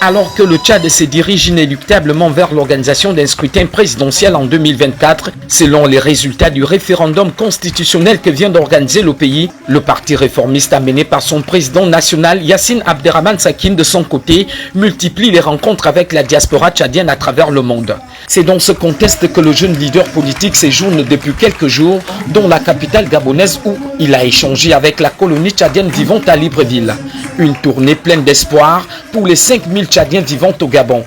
Alors que le Tchad se dirige inéluctablement vers l'organisation d'un scrutin présidentiel en 2024, selon les résultats du référendum constitutionnel que vient d'organiser le pays, le parti réformiste amené par son président national Yassine Abderrahmane Sakine de son côté multiplie les rencontres avec la diaspora tchadienne à travers le monde. C'est dans ce contexte que le jeune leader politique séjourne depuis quelques jours dans la capitale gabonaise où il a échangé avec la colonie tchadienne vivant à Libreville. Une tournée pleine d'espoir pour les 5000 Tchadiens vivant au Gabon.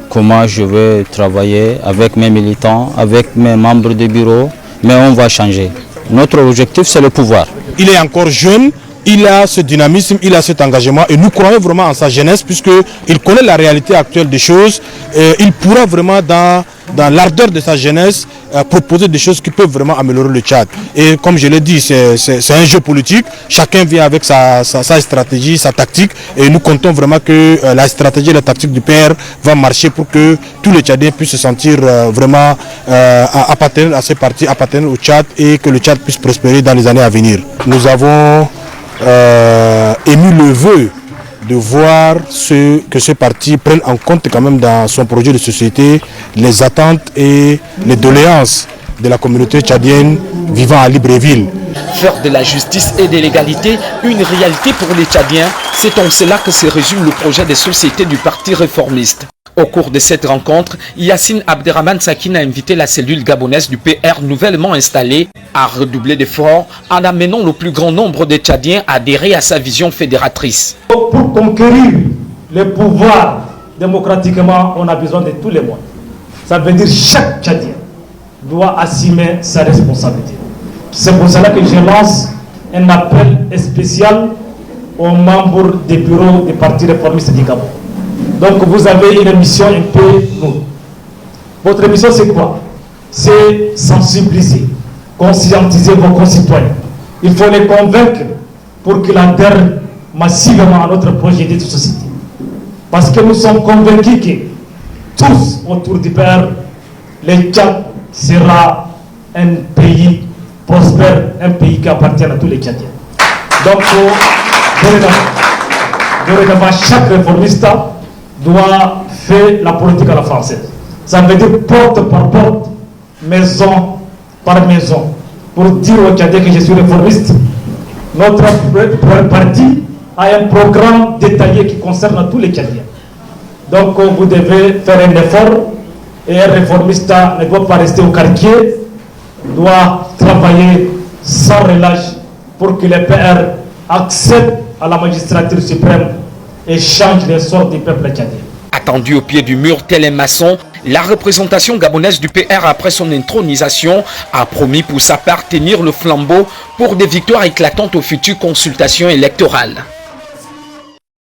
Comment je vais travailler avec mes militants, avec mes membres de bureau, mais on va changer. Notre objectif, c'est le pouvoir. Il est encore jeune, il a ce dynamisme, il a cet engagement et nous croyons vraiment en sa jeunesse puisqu'il connaît la réalité actuelle des choses. Et il pourra vraiment, dans l'ardeur de sa jeunesse, proposer des choses qui peuvent vraiment améliorer le Tchad. Et comme je l'ai dit, c'est un jeu politique. Chacun vient avec sa stratégie, sa tactique. Et nous comptons vraiment que la stratégie et la tactique du PR va marcher pour que tous les Tchadiens puissent se sentir vraiment appartenir à ces partis, appartenir au Tchad et que le Tchad puisse prospérer dans les années à venir. Nous avons émis le vœu de voir que ce parti prenne en compte quand même dans son projet de société les attentes et les doléances de la communauté tchadienne vivant à Libreville. Faire de la justice et de l'égalité une réalité pour les Tchadiens, c'est en cela que se résume le projet de société du parti réformiste. Au cours de cette rencontre, Yassine Abderrahmane Sakine a invité la cellule gabonaise du PR nouvellement installée à redoubler d'efforts en amenant le plus grand nombre de Tchadiens à adhérer à sa vision fédératrice. Pour conquérir le pouvoir démocratiquement, on a besoin de tous les moyens. Ça veut dire que chaque Tchadien doit assumer sa responsabilité. C'est pour cela que je lance un appel spécial aux membres des bureaux des partis réformistes du Gabon. Donc vous avez une mission un peu lourde. Votre mission c'est quoi? C'est sensibiliser, conscientiser vos concitoyens. Il faut les convaincre pour qu'ils adhèrent massivement à notre projet de société. Parce que nous sommes convaincus que tous autour du Père, le Tchad sera un pays prospère, un pays qui appartient à tous les Tchadiens. Donc dorénavant, chaque réformiste doit faire la politique à la française. Ça veut dire porte par porte, maison par maison. Pour dire aux Tchadiens que je suis réformiste, notre parti a un programme détaillé qui concerne tous les Tchadiens. Donc vous devez faire un effort et un réformiste ne doit pas rester au quartier, doit travailler sans relâche pour que le PR accède à la magistrature suprême et change les sorts du peuple tchadien. Attendu au pied du mur tel un maçon, la représentation gabonaise du PR après son intronisation a promis pour sa part tenir le flambeau pour des victoires éclatantes aux futures consultations électorales.